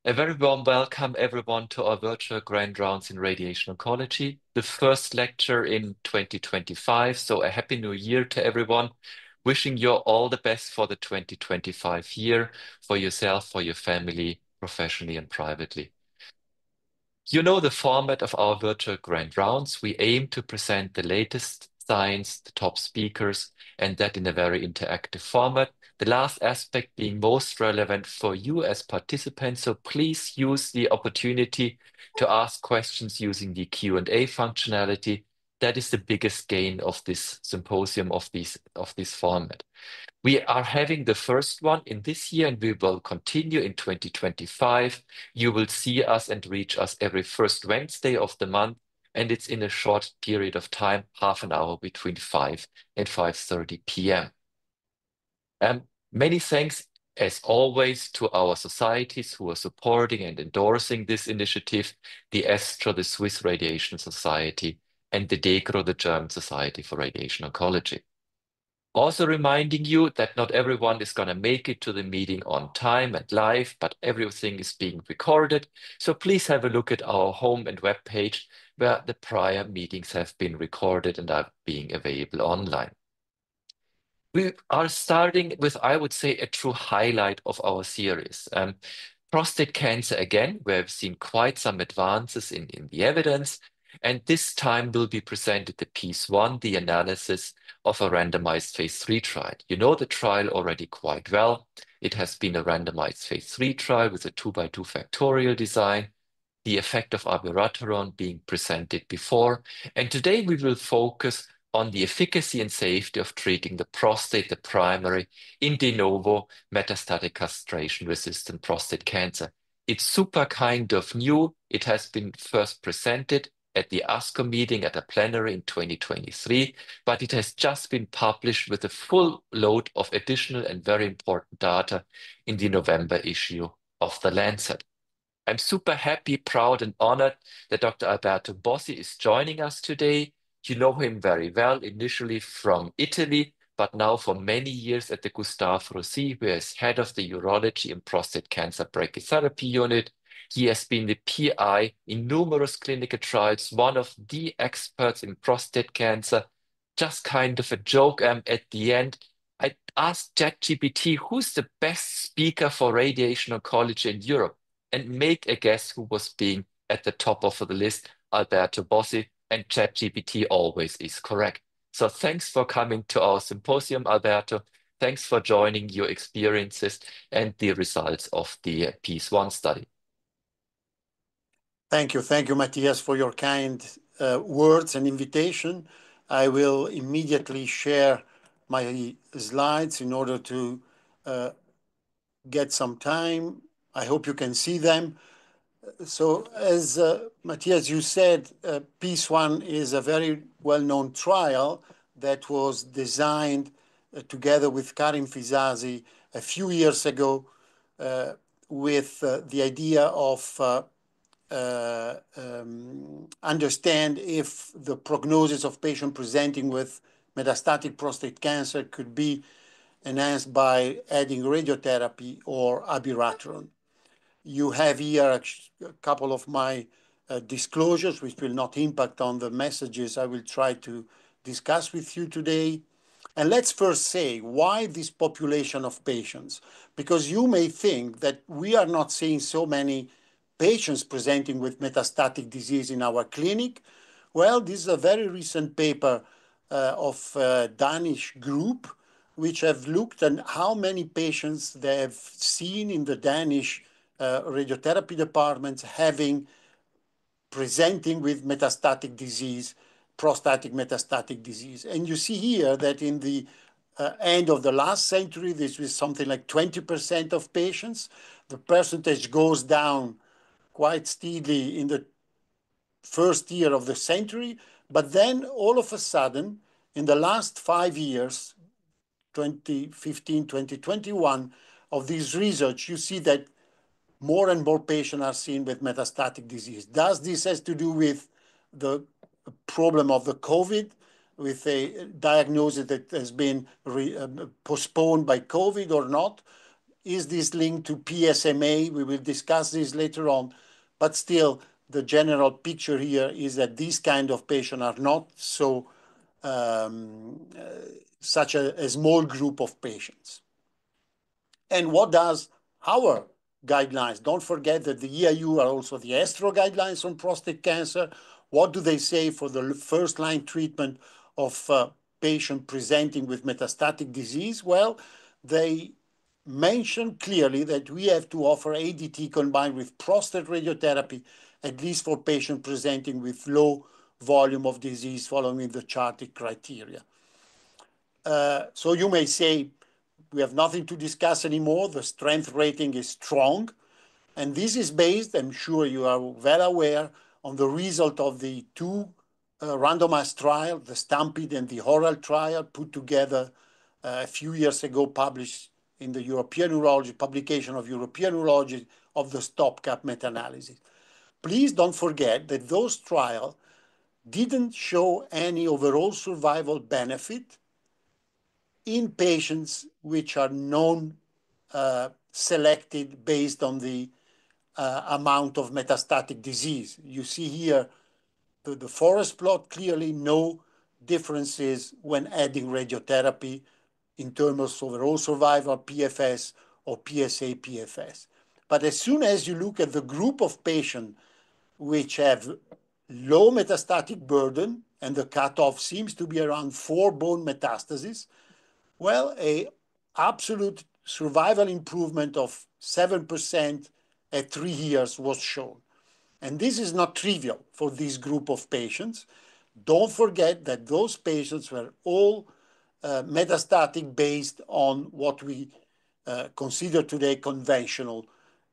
A very warm welcome, everyone, to our virtual Grand Rounds in Radiation Oncology, the first lecture in 2025. So, a happy new year to everyone. Wishing you all the best for the 2025 year, for yourself, for your family, professionally and privately. You know the format of our virtual Grand Rounds. We aim to present the latest science, the top speakers, and that in a very interactive format. The last aspect being most relevant for you as participants. So please use the opportunity to ask questions using the Q&A functionality. That is the biggest gain of this symposium, of this format. We are having the first one in this year, and we will continue in 2025. You will see us and reach us every first Wednesday of the month, and it's in a short period of time, half an hour between 5 and 5:30 p.m. Many thanks, as always, to our societies who are supporting and endorsing this initiative, the ESTRO, the Swiss Radiation Society, and the DECRO, the German Society for Radiation Oncology. Also reminding you that not everyone is going to make it to the meeting on time and live, but everything is being recorded. So please have a look at our home and web page where the prior meetings have been recorded and are being available online. We are starting with, I would say, a true highlight of our series. Prostate cancer again, where we've seen quite some advances in the evidence. And this time will be presented the piece one, the analysis of a randomized phase 3 trial. You know the trial already quite well. It has been a randomized phase 3 trial with a 2x2 factorial design, the effect of abiraterone being presented before. And today we will focus on the efficacy and safety of treating the prostate, the primary, in de novo metastatic castration-resistant prostate cancer. It's super kind of new. It has been first presented at the ASCO meeting at a plenary in 2023, but it has just been published with a full load of additional and very important data in the November issue of The Lancet. I'm super happy, proud, and honored that Dr. Alberto Bossi is joining us today. You know him very well, initially from Italy, but now for many years at the Gustave Roussy, where he's head of the Urology and Prostate Cancer Brachytherapy Unit. He has been the PI in numerous clinical trials, one of the experts in prostate cancer. Just kind of a joke at the end. I asked ChatGPT, who's the best speaker for radiation oncology in Europe? And make a guess who was being at the top of the list, Alberto Bossi, and ChatGPT always is correct. So thanks for coming to our symposium, Alberto. Thanks for joining your experiences and the results of the Piece 1 study. Thank you, Matthias, for your kind words and invitation. I will immediately share my slides in order to get some time. I hope you can see them. So as Matthias, you said, Piece 1 is a very well-known trial that was designed together with Karim Fizazi a few years ago with the idea of understand if the prognosis of patients presenting with metastatic prostate cancer could be enhanced by adding radiotherapy or abiraterone. You have here a couple of my disclosures, which will not impact on the messages I will try to discuss with you today. And let's first say why this population of patients, because you may think that we are not seeing so many patients presenting with metastatic disease in our clinic. Well, this is a very recent paper of a Danish group, which have looked at how many patients they have seen in the Danish radiotherapy departments presenting with metastatic disease, prostatic metastatic disease. And you see here that in the end of the last century, this was something like 20% of patients. The percentage goes down quite steadily in the first year of the century. But then all of a sudden, in the last 5 years, 2015, 2021, of this research, you see that more and more patients are seen with metastatic disease. Does this have to do with the problem of the COVID, with a diagnosis that has been postponed by COVID or not? is this linked to PSMA? We will discuss this later on, but still the general picture here is that these kind of patients are not so such a small group of patients. And what does our guidelines? Don't forget that the EIU are also the ESTRO guidelines on prostate cancer. What do they say for the first-line treatment of patient presenting with metastatic disease? Well, they mention clearly that we have to offer ADT combined with prostate radiotherapy, at least for patients presenting with low volume of disease following the charted criteria. So you may say, we have nothing to discuss anymore. The strength rating is strong. And this is based, I'm sure you are well aware, on the result of the two randomized trials, the STAMPEDE and the ORAL trial, put together a few years ago, published in the European Urology, publication of European Urology of the stopgap meta-analysis. Please don't forget that those trials didn't show any overall survival benefit in patients which are selected based on the amount of metastatic disease. You see here the forest plot, clearly no differences when adding radiotherapy in terms of overall survival, PFS, or PSA PFS. But as soon as you look at the group of patients which have low metastatic burden, and the cutoff seems to be around 4 bone metastases, well, an absolute survival improvement of 7% at 3 years was shown. And this is not trivial for this group of patients. Don't forget that those patients were all metastatic based on what we consider today conventional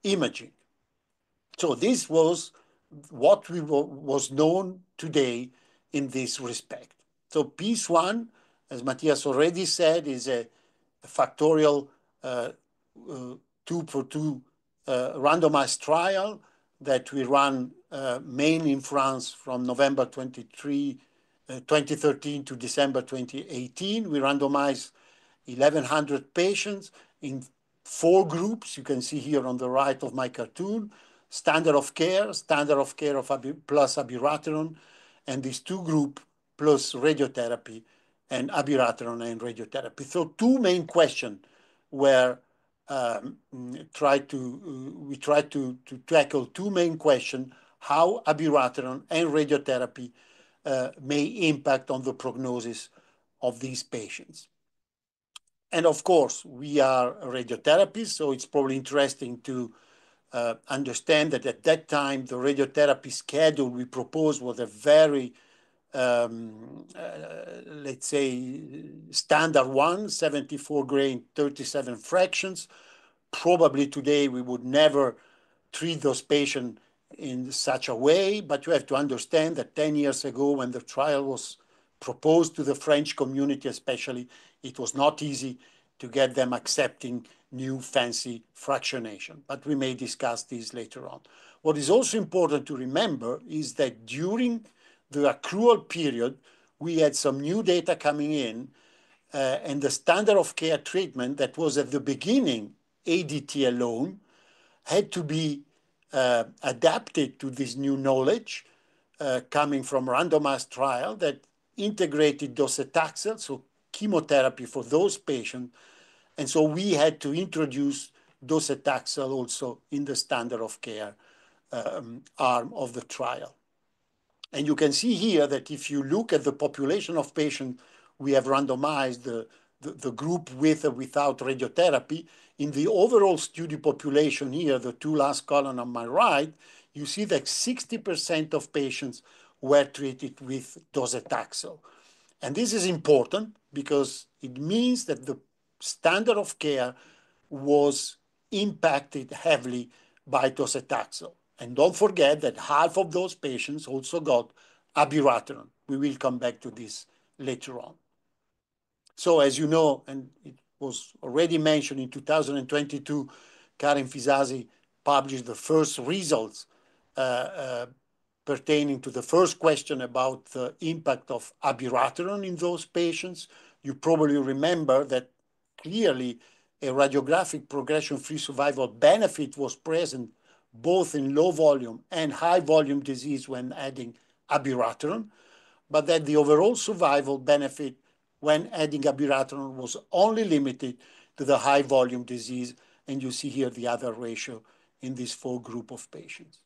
imaging. So this was what was known today in this respect. So piece one, as Matthias already said, is a factorial 2-for-2 randomized trial that we run mainly in France from November 2013 to December 2018. We randomized 1,100 patients in 4 groups. You can see here on the right of my cartoon, standard of care plus abiraterone, and these 2 groups plus radiotherapy and abiraterone and radiotherapy. So 2 main questions were we tried to tackle 2 main questions: how abiraterone and radiotherapy may impact on the prognosis of these patients. And of course, we are radiotherapists, so it's probably interesting to understand that at that time, the radiotherapy schedule we proposed was a very, let's say, standard one, 74 gray, 37 fractions. Probably today we would never treat those patients in such a way, but you have to understand that 10 years ago, when the trial was proposed to the French community especially, it was not easy to get them accepting new fancy fractionation, but we may discuss this later on. What is also important to remember is that during the accrual period, we had some new data coming in, and the standard of care treatment that was at the beginning ADT alone had to be adapted to this new knowledge coming from randomized trial that integrated docetaxel, so chemotherapy for those patients. And so we had to introduce docetaxel also in the standard of care arm of the trial. And you can see here that if you look at the population of patients, we have randomized the group with or without radiotherapy. In the overall study population here, the 2 last columns on my right, you see that 60% of patients were treated with docetaxel. And this is important because it means that the standard of care was impacted heavily by docetaxel. And don't forget that half of those patients also got abiraterone. We will come back to this later on. So as you know, and it was already mentioned in 2022, Karen Fizazi published the first results pertaining to the first question about the impact of abiraterone in those patients. You probably remember that clearly a radiographic progression-free survival benefit was present both in low volume and high volume disease when adding abiraterone, but that the overall survival benefit when adding abiraterone was only limited to the high volume disease. And you see here the other ratio in this 4 group of patients.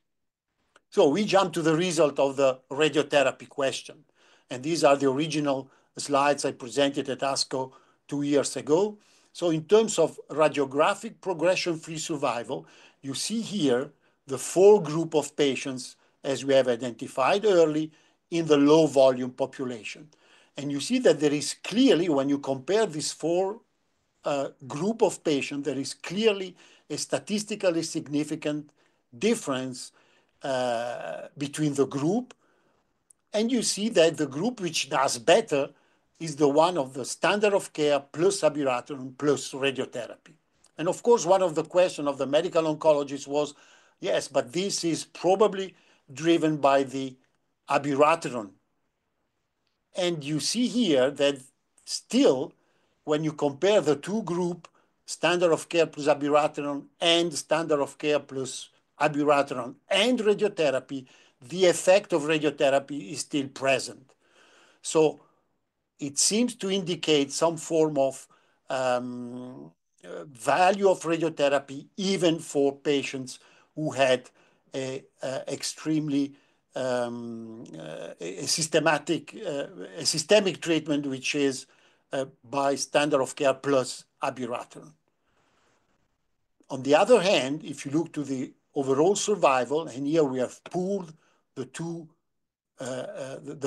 So we jump to the result of the radiotherapy question. And these are the original slides I presented at ASCO 2 years ago. So in terms of radiographic progression-free survival, you see here the 4 group of patients as we have identified early in the low volume population. And you see that there is clearly, when you compare these 4 group of patients, there is clearly a statistically significant difference between the group. And you see that the group which does better is the one of the standard of care plus abiraterone plus radiotherapy. And of course, one of the questions of the medical oncologist was, yes, but this is probably driven by the abiraterone. And you see here that still, when you compare the 2 group, standard of care plus abiraterone and standard of care plus abiraterone and radiotherapy, the effect of radiotherapy is still present. So it seems to indicate some form of value of radiotherapy even for patients who had a extremely a systemic treatment, which is by standard of care plus abiraterone. On the other hand, if you look to the overall survival, and here we have pooled the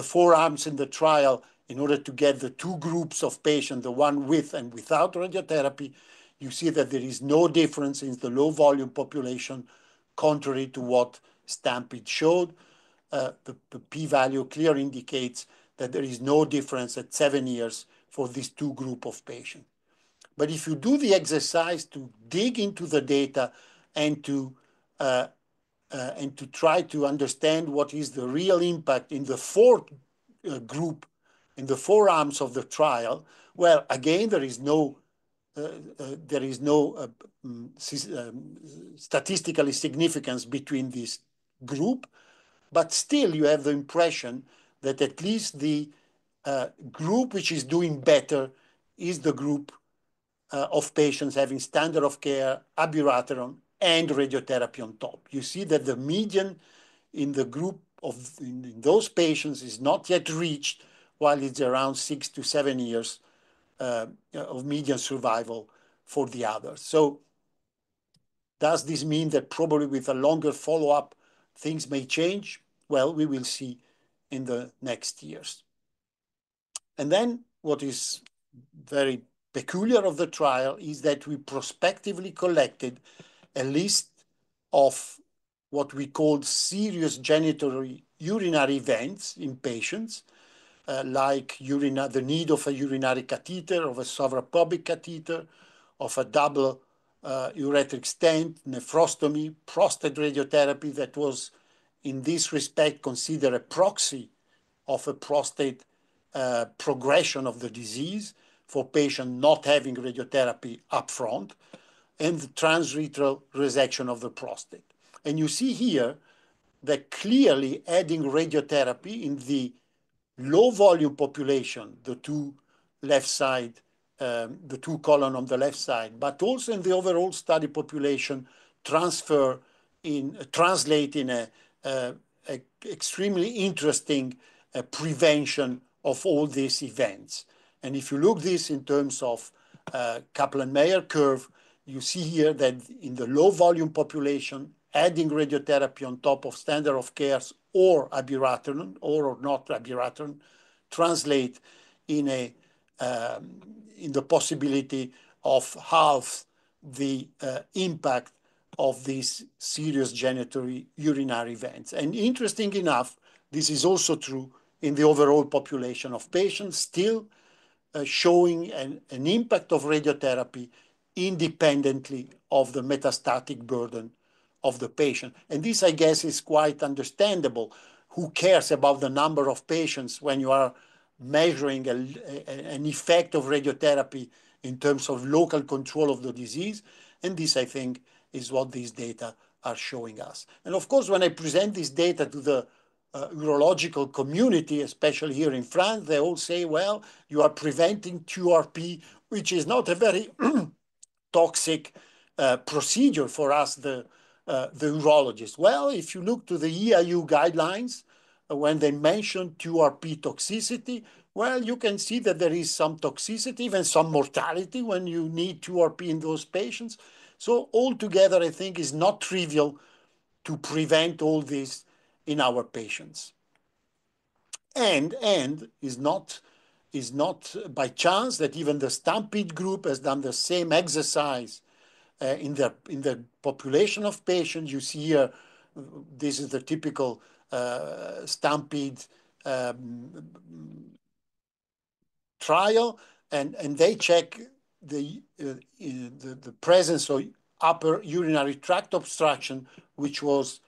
4 arms in the trial in order to get the 2 groups of patients, the one with and without radiotherapy, you see that there is no difference in the low volume population, contrary to what Stampede showed. The p-value clearly indicates that there is no difference at 7 years for these 2 groups of patients. But if you do the exercise to dig into the data and to try to understand what is the real impact in the 4 group, in the 4 arms of the trial, well, again, there is no statistically significance between this group, but still you have the impression that at least the group which is doing better is the group of patients having standard of care, abiraterone, and radiotherapy on top. You see that the median in the group in those patients is not yet reached, while it's around 6 to 7 years of median survival for the others. So does this mean that probably with a longer follow-up, things may change? Well, we will see in the next years. And then what is very peculiar of the trial is that we prospectively collected a list of what we called serious genitourinary urinary events in patients, like the need of a urinary catheter, of a suprapubic catheter, of a double ureteric stent, nephrostomy, prostate radiotherapy that was in this respect considered a proxy of a prostate progression of the disease for patients not having radiotherapy upfront, and the transurethral resection of the prostate. And you see here that clearly adding radiotherapy in the low volume population, the 2 left side, the 2 column on the left side, but also in the overall study population, translate in a extremely interesting prevention of all these events. And if you look this in terms of Kaplan-Meier curve, you see here that in the low volume population, adding radiotherapy on top of standard of care or abiraterone or not abiraterone translate in the possibility of half the impact of these serious genitourinary urinary events. And interesting enough, this is also true in the overall population of patients, still showing an impact of radiotherapy independently of the metastatic burden of the patient. And this, I guess, is quite understandable. Who cares about the number of patients when you are measuring an effect of radiotherapy in terms of local control of the disease. And this, I think, is what these data are showing us. And of course, when I present this data to the urological community, especially here in France, they all say, well, you are preventing QRP, which is not a very toxic procedure for us, the urologists. Well, if you look to the EIU guidelines, when they mention QRP toxicity, well, you can see that there is some toxicity, even some mortality when you need QRP in those patients. So altogether, I think it's not trivial to prevent all this in our patients. And is not by chance that even the Stampede group has done the same exercise in the population of patients. You see here, this is the typical Stampede trial, and they check the presence of upper urinary tract obstruction, which was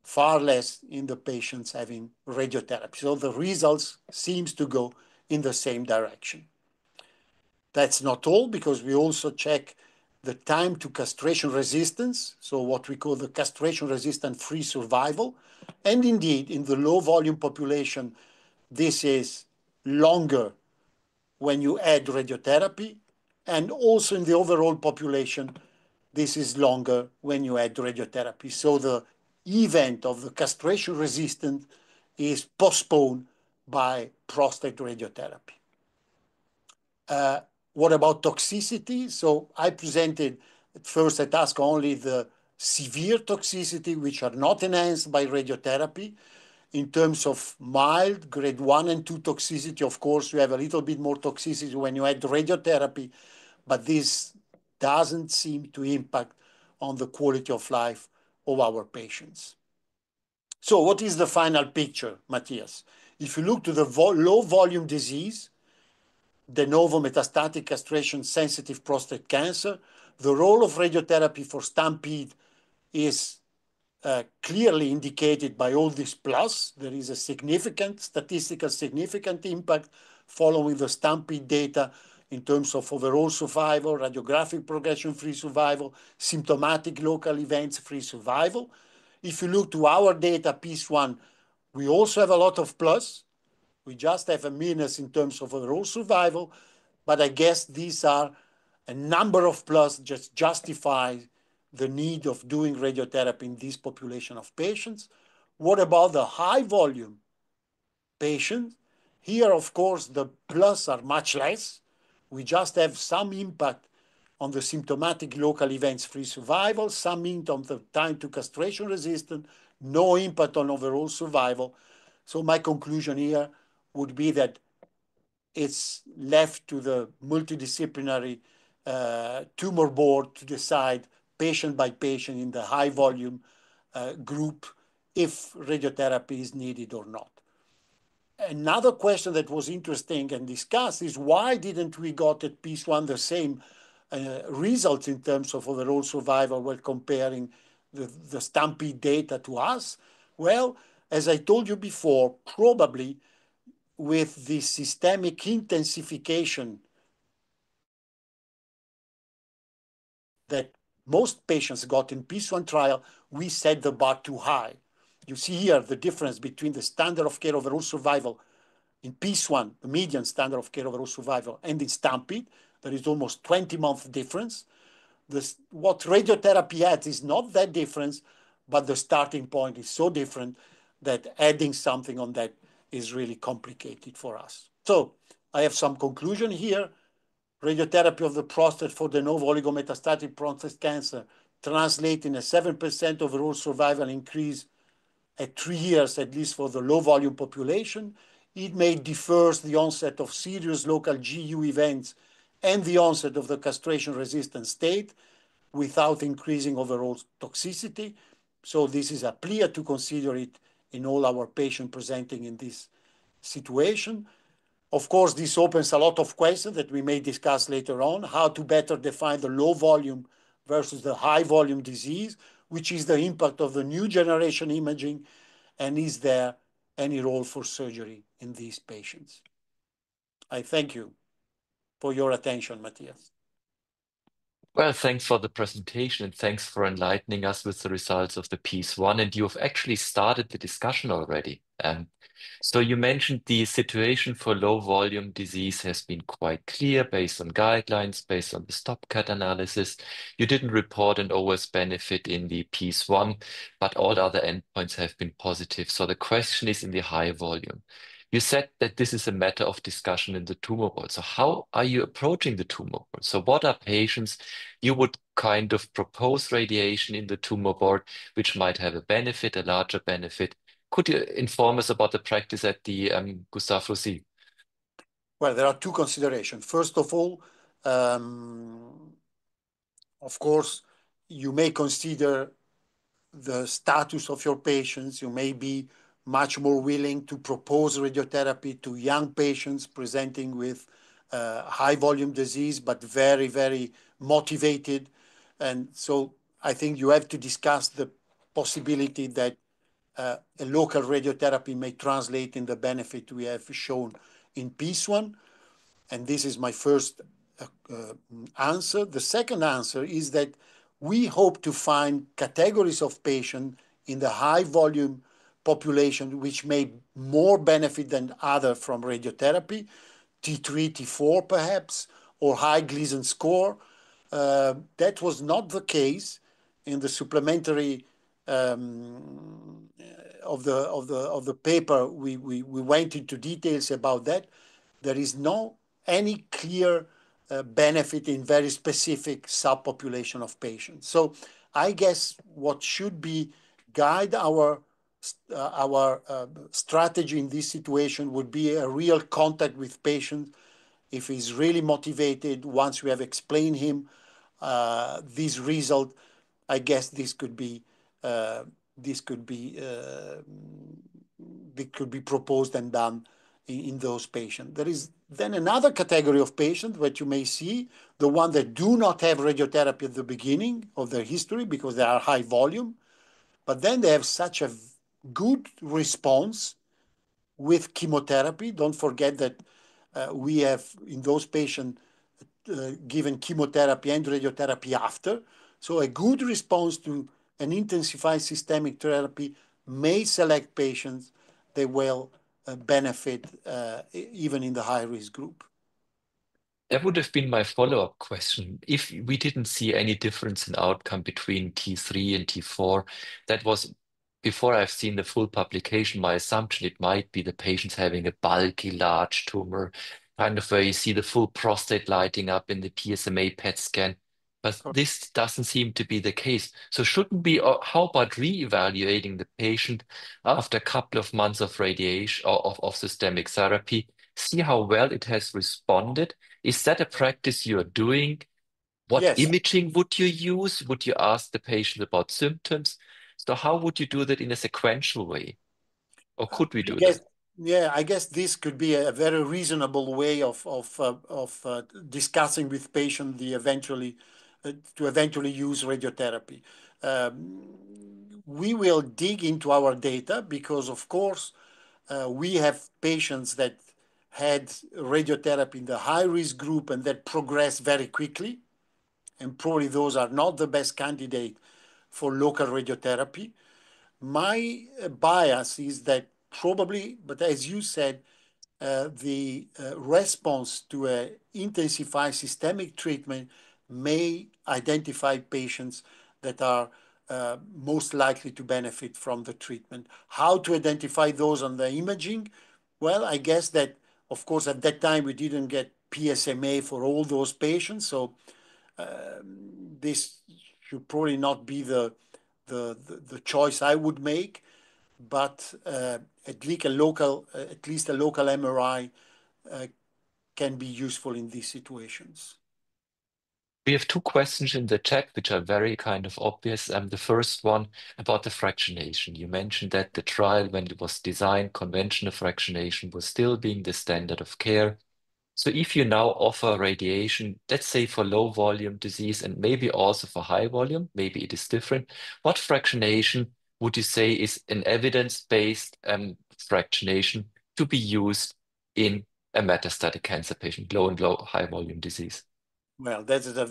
far less in the patients having radiotherapy. So the results seems to go in the same direction. That's not all, because we also check the time to castration resistance, so what we call the castration-resistant free survival. And indeed, in the low-volume population, this is longer when you add radiotherapy, and also in the overall population, this is longer when you add radiotherapy. So the event of the castration resistant is postponed by prostate radiotherapy. What about toxicity? So I presented at first at ASCO only the severe toxicity, which are not enhanced by radiotherapy. In terms of mild, grade 1 and 2 toxicity, of course, you have a little bit more toxicity when you add radiotherapy, but this doesn't seem to impact on the quality of life of our patients. So what is the final picture, Matthias? If you look to the low volume disease, de novo metastatic castration-sensitive prostate cancer, the role of radiotherapy for Stampede is clearly indicated by all this plus. There is a statistical significant impact following the Stampede data in terms of overall survival, radiographic progression-free survival, symptomatic local events-free survival. If you look to our data, piece one, we also have a lot of plus. We just have a minus in terms of overall survival, but I guess these are a number of plus just justify the need of doing radiotherapy in this population of patients. What about the high volume patients? Here, of course, the plus are much less. We just have some impact on the symptomatic local events-free survival, some impact on the time to castration resistant, no impact on overall survival. So my conclusion here would be that it's left to the multidisciplinary tumor board to decide patient by patient in the high volume group if radiotherapy is needed or not. Another question that was interesting and discussed is why didn't we got at piece one the same results in terms of overall survival while comparing the Stampede data to us? Well, as I told you before, probably with the systemic intensification that most patients got in piece one trial, we set the bar too high. You see here the difference between the standard of care overall survival in piece one, the median standard of care overall survival, and in Stampede. There is almost 20-month difference. What radiotherapy adds is not that difference, but the starting point is so different that adding something on that is really complicated for us. So I have some conclusion here. Radiotherapy of the prostate for de novo oligometastatic prostate cancer translates in a 7% overall survival increase at 3 years, at least for the low volume population. It may defer the onset of serious local GU events and the onset of the castration-resistant state without increasing overall toxicity. So this is a plea to consider it in all our patients presenting in this situation. Of course, this opens a lot of questions that we may discuss later on, how to better define the low volume versus the high volume disease, which is the impact of the new generation imaging, and is there any role for surgery in these patients? I thank you for your attention, Matthias. Well, thanks for the presentation and thanks for enlightening us with the results of the piece one. And you have actually started the discussion already. So you mentioned the situation for low volume disease has been quite clear based on guidelines, based on the stopcat analysis. You didn't report an OS benefit in the piece one, but all other endpoints have been positive. So the question is in the high volume. You said that this is a matter of discussion in the tumor board. So how are you approaching the tumor board? So what are patients you would kind of propose radiation in the tumor board, which might have a benefit, a larger benefit? Could you inform us about the practice at the Gustave Roussy? Well, there are two considerations. First of all, um, of course, you may consider the status of your patients. You may be much more willing to propose radiotherapy to young patients presenting with high volume disease, but very, very motivated. And so I think you have to discuss the possibility that a local radiotherapy may translate in the benefit we have shown in piece one. And this is my first answer. The second answer is that we hope to find categories of patients in the high volume population which may more benefit than other from radiotherapy, T3, T4 perhaps, or high Gleason score. That was not the case in the supplementary of the paper. We went into details about that. There is no any clear benefit in very specific subpopulation of patients. So I guess what should be guide our strategy in this situation would be a real contact with patients. If he's really motivated, once we have explained him this result, I guess uh, this could be proposed and done in those patients. There is then another category of patients that you may see, the one that do not have radiotherapy at the beginning of their history because they are high volume, but then they have such a good response with chemotherapy. Don't forget that we have in those patients given chemotherapy and radiotherapy after. So a good response to an intensified systemic therapy may select patients that will benefit even in the high risk group. That would have been my follow-up question. If we didn't see any difference in outcome between T3 and T4, that was before I've seen the full publication, my assumption it might be the patients having a bulky, large tumor, kind of where you see the full prostate lighting up in the PSMA PET scan. But this doesn't seem to be the case. So shouldn't we, or how about re-evaluating the patient after a couple of months of radiation or of systemic therapy, see how well it has responded? Is that a practice you're doing? What Yes, imaging would you use? Would you ask the patient about symptoms? So how would you do that in a sequential way? Or could we I do that? guess, yeah, I guess this could be a very reasonable way of discussing with patient the eventually to eventually use radiotherapy. We will dig into our data because, of course, we have patients that had radiotherapy in the high risk group and that progressed very quickly, and probably those are not the best candidate for local radiotherapy. My bias is that probably, but as you said, the response to an intensified systemic treatment may identify patients that are most likely to benefit from the treatment. How to identify those on the imaging? Well, I guess that, of course, at that time we didn't get PSMA for all those patients, so this should probably not be the choice I would make, but at least a local MRI uh, can be useful in these situations. We have two questions in the chat, which are very kind of obvious. The first one about the fractionation. You mentioned that the trial, when it was designed, conventional fractionation was still being the standard of care. So if you now offer radiation, let's say for low volume disease and maybe also for high volume, maybe it is different. What fractionation would you say is an evidence-based fractionation to be used in a metastatic cancer patient, low and low high volume disease? Well, that is a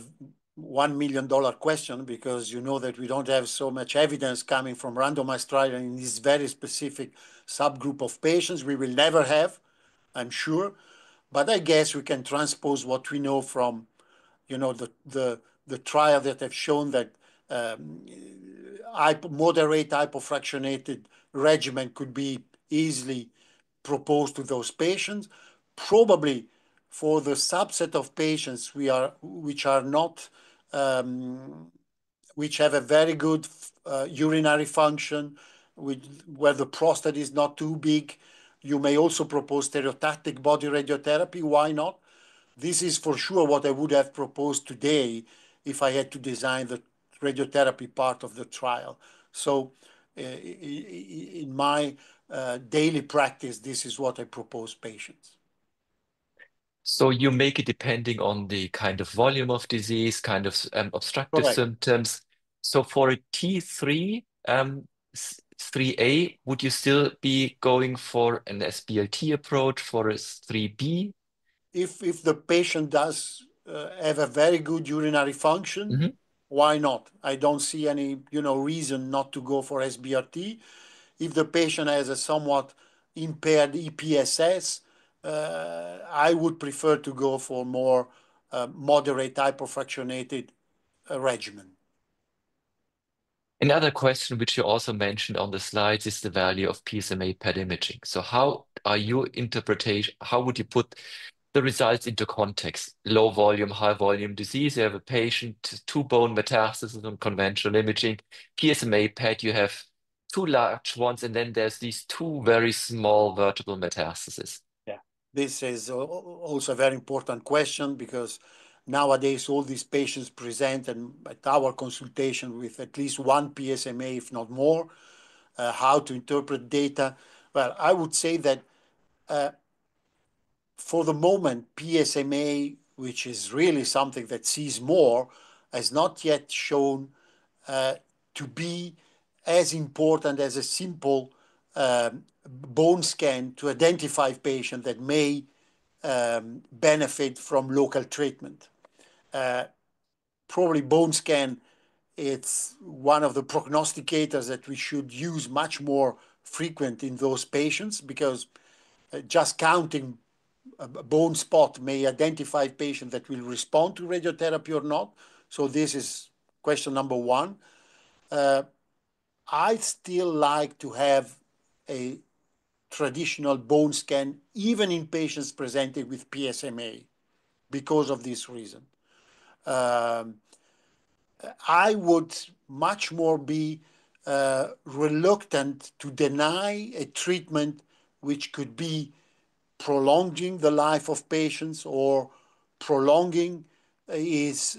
$1 million question, because you know that we don't have so much evidence coming from randomized trial in this very specific subgroup of patients. We will never have, I'm sure, but I guess we can transpose what we know from, the trial that have shown that moderate hypofractionated regimen could be easily proposed to those patients. Probably for the subset of patients which are not which have a very good urinary function, where the prostate is not too big, you may also propose stereotactic body radiotherapy. Why not? This is for sure what I would have proposed today if I had to design the radiotherapy part of the trial. So in my daily practice, this is what I propose patients. So you make it depending on the kind of volume of disease, kind of obstructive Correct. symptoms. So for a T3, 3A, would you still be going for an SBLT approach for a 3B? If the patient does have a very good urinary function, Mhm. why not? I don't see any reason not to go for SBRT. If the patient has a somewhat impaired EPSS, I would prefer to go for more moderate hypofractionated regimen. Another question which you also mentioned on the slides is the value of PSMA PET imaging. So how would you put the results into context? Low volume, high volume disease, you have a patient, two bone metastases on conventional imaging. PSMA PET, you have two large ones, and then there's these two very small vertebral metastases. Yeah. This is also a very important question, because nowadays all these patients present and at our consultation with at least one PSMA, if not more. How to interpret data? Well, I would say that for the moment, PSMA, which is really something that sees more, has not yet shown to be as important as a simple bone scan to identify patients that may benefit from local treatment. Probably bone scan, it's one of the prognosticators that we should use much more frequent in those patients, because just counting a bone spot may identify patients that will respond to radiotherapy or not. So this is question number one. I still like to have a traditional bone scan, even in patients presenting with PSMA, because of this reason. I would much more be reluctant to deny a treatment which could be prolonging the life of patients or prolonging his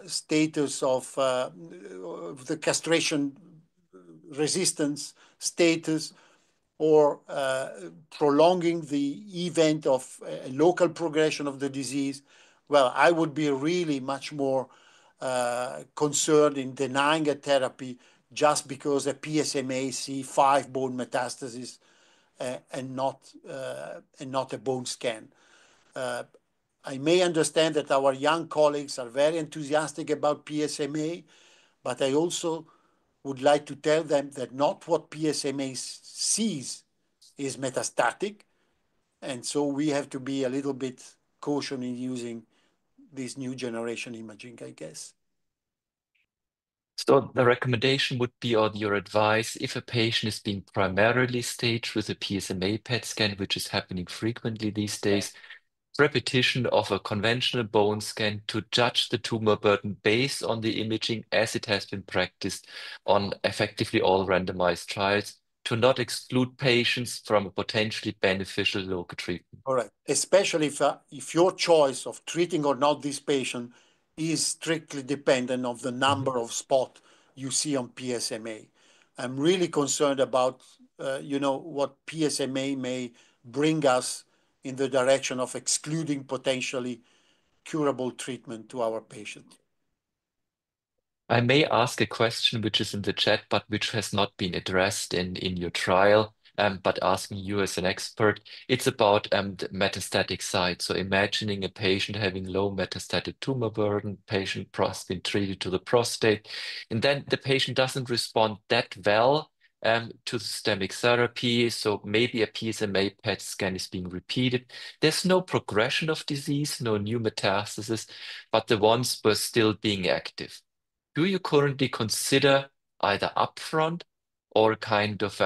status of the castration resistance status, or prolonging the event of a local progression of the disease. Well, I would be really much more concerned in denying a therapy just because a PSMA see 5 bone metastases and not a bone scan. I may understand that our young colleagues are very enthusiastic about PSMA, but I also would like to tell them that not what PSMA sees is metastatic, and so we have to be a little bit cautious in using this new generation imaging, I guess. So the recommendation would be, or your advice, if a patient is being primarily staged with a PSMA PET scan, which is happening frequently these Yeah. days, repetition of a conventional bone scan to judge the tumor burden based on the imaging as it has been practiced on effectively all randomized trials, to not exclude patients from a potentially beneficial local treatment. Correct. Especially if your choice of treating or not this patient is strictly dependent on the Mhm. number of spot you see on PSMA. I'm really concerned about, what PSMA may bring us in the direction of excluding potentially curable treatment to our patient. I may ask a question which is in the chat, but which has not been addressed in your trial. but asking you as an expert, it's about the metastatic side. So imagining a patient having low metastatic tumor burden, patient been treated to the prostate, and then the patient doesn't respond that well to systemic therapy. So maybe a PSMA PET scan is being repeated. There's no progression of disease, no new metastasis, but the ones were still being active. Do you currently consider either upfront or kind of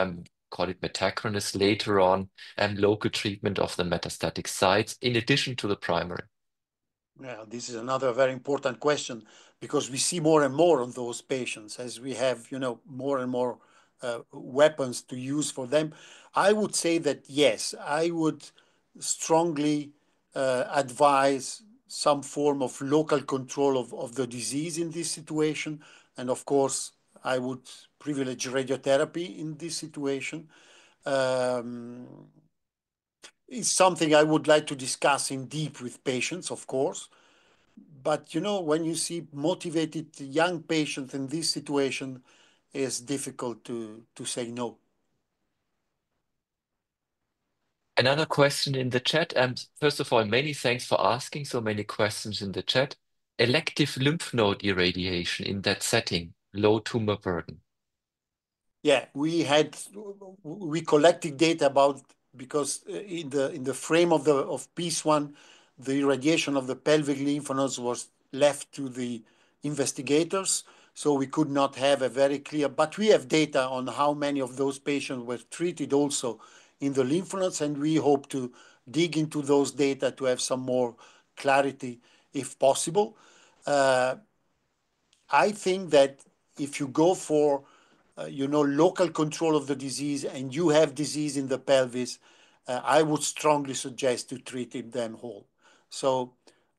call it metachronous later on local treatment of the metastatic sites in addition to the primary? Yeah, this is another very important question because we see more and more of those patients as we have, more and more weapons to use for them. I would say that yes, I would strongly advise some form of local control of the disease in this situation. And of course, I would privilege radiotherapy in this situation. Um, it's something I would like to discuss in deep with patients, of course. But when you see motivated young patients in this situation, it's difficult to say no. Another question in the chat. First of all, many thanks for asking so many questions in the chat. Elective lymph node irradiation in that setting, low tumor burden. Yeah, we collected data about because in the frame of piece one, the irradiation of the pelvic lymph nodes was left to the investigators, so we could not have a very clear. But we have data on how many of those patients were treated also in the lymph nodes, and we hope to dig into those data to have some more clarity if possible. Uh, I think that if you go for local control of the disease and you have disease in the pelvis, I would strongly suggest to treat them whole. So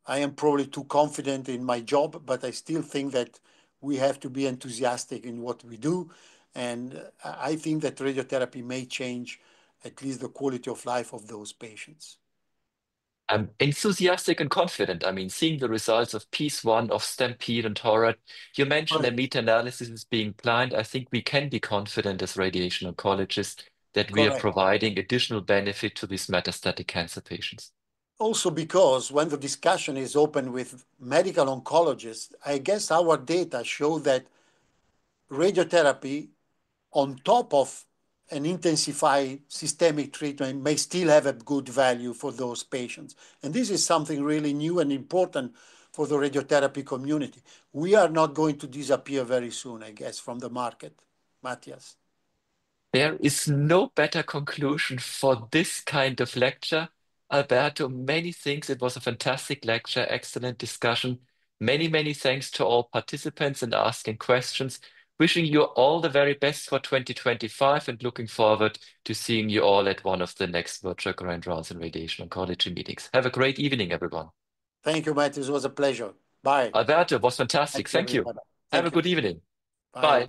I am probably too confident in my job, but I still think that we have to be enthusiastic in what we do. And I think that radiotherapy may change at least the quality of life of those patients. I'm enthusiastic and confident. I mean, seeing the results of piece one of Stampede and Torrad, you mentioned a Correct. meta-analysis is being planned. I think we can be confident as radiation oncologists that we are Correct. providing additional benefit to these metastatic cancer patients. Also because when the discussion is open with medical oncologists, I guess our data show that radiotherapy on top of an intensified systemic treatment may still have a good value for those patients. And this is something really new and important for the radiotherapy community. We are not going to disappear very soon, I guess, from the market. Matthias. There is no better conclusion for this kind of lecture. Alberto, many thanks. It was a fantastic lecture, excellent discussion. Many, many thanks to all participants and asking questions. Wishing you all the very best for 2025 and looking forward to seeing you all at one of the next virtual Grand Rounds and Radiation Oncology meetings. Have a great evening, everyone. Thank you, Matthias. It was a pleasure. Bye. Alberto, it was Thank fantastic. you, Thank you. everybody. Have a Thank you. good evening. Bye. Bye.